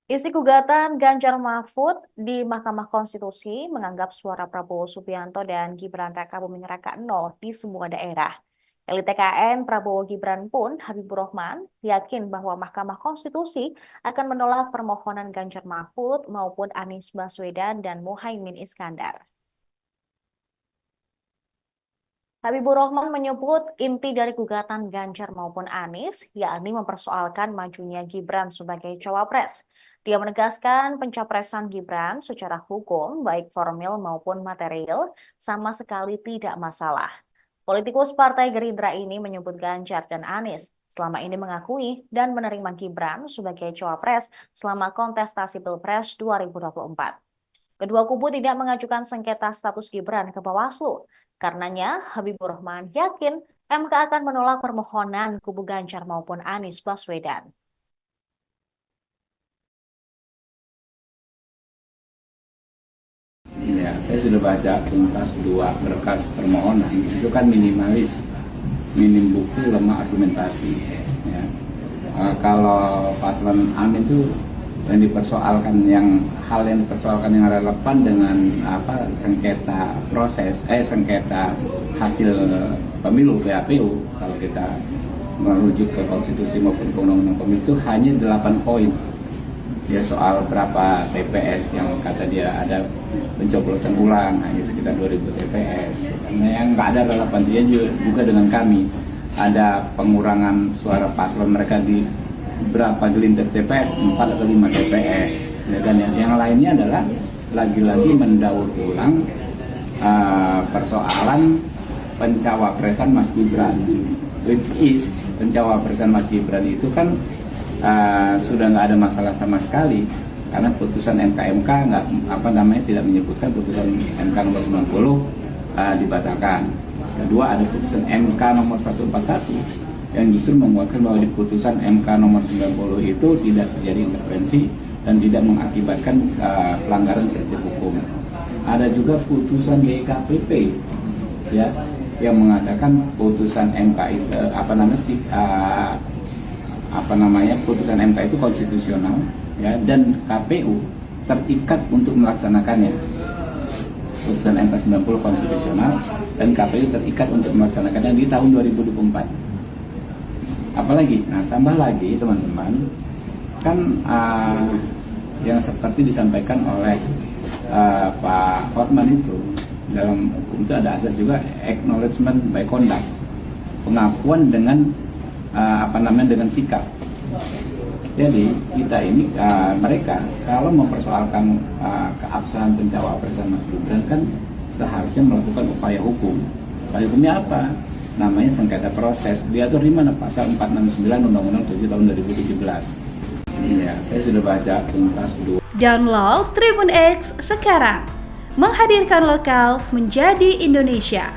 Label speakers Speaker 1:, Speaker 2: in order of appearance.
Speaker 1: Isi gugatan Ganjar Mahfud di Mahkamah Konstitusi menganggap suara Prabowo Subianto dan Gibran Raka Buming Raka nol di semua daerah. Elit TKN Prabowo Gibran pun Habibur Rahman yakin bahwa Mahkamah Konstitusi akan menolak permohonan Ganjar Mahfud maupun Anies Baswedan dan Muhaimin Iskandar. Habibur Rahman menyebut inti dari gugatan Ganjar maupun Anies, yakni mempersoalkan majunya Gibran sebagai cawapres. Dia menegaskan pencapresan Gibran secara hukum, baik formil maupun material, sama sekali tidak masalah. Politikus Partai Gerindra ini menyebut Ganjar dan Anies selama ini mengakui dan menerima Gibran sebagai cawapres selama kontestasi Pilpres 2024. Kedua kubu tidak mengajukan sengketa status Gibran ke Bawaslu. Karenanya, Habibur Rahman yakin MK akan menolak permohonan kubu Ganjar maupun Anies Baswedan.
Speaker 2: Ya, saya sudah baca tuntas dua berkas permohonan. Itu kan minimalis, minim bukti, lemah argumentasi. Ya. Kalau paslon Amin itu yang dipersoalkan hal yang dipersoalkan yang relevan dengan sengketa sengketa hasil pemilu PHPU, kalau kita merujuk ke konstitusi maupun ke undang-undang pemilu itu hanya 8 poin. Ya, soal berapa TPS yang kata dia ada pencoblosan ulang hanya sekitar 2000 TPS, karena yang nggak ada relevansinya juga dengan kami. Ada pengurangan suara paslon mereka di berapa gelintir TPS, 4 atau 5 TPS, dan yang lainnya adalah lagi-lagi mendaur ulang persoalan pencawapresan Mas Gibran, which is pencawapresan Mas Gibran itu kan sudah nggak ada masalah sama sekali, karena putusan MK tidak menyebutkan putusan MK nomor 90 dibatalkan. Kedua, ada putusan MK nomor 141 yang justru menguatkan bahwa di putusan MK nomor 90 itu tidak terjadi intervensi dan tidak mengakibatkan pelanggaran prinsip hukum. Ada juga putusan DKPP ya yang mengatakan putusan MK itu putusan MK itu konstitusional ya, dan KPU terikat untuk melaksanakannya. Putusan MK 90 konstitusional dan KPU terikat untuk melaksanakannya di tahun 2024. Apalagi, tambah lagi teman-teman, kan yang seperti disampaikan oleh Pak Hotman itu, dalam hukum itu ada asas juga acknowledgement by conduct, pengakuan dengan dengan sikap. Jadi kita ini mereka kalau mempersoalkan keabsahan pencawapresan Mas Gibran kan seharusnya melakukan upaya hukum. Upaya hukumnya apa? Namanya sengketa proses. Diatur di mana? Pasal 469 Undang-Undang 7 tahun 2017. Iya, saya sudah baca tuntas dua.
Speaker 3: Download Tribun X sekarang. Menghadirkan lokal menjadi Indonesia.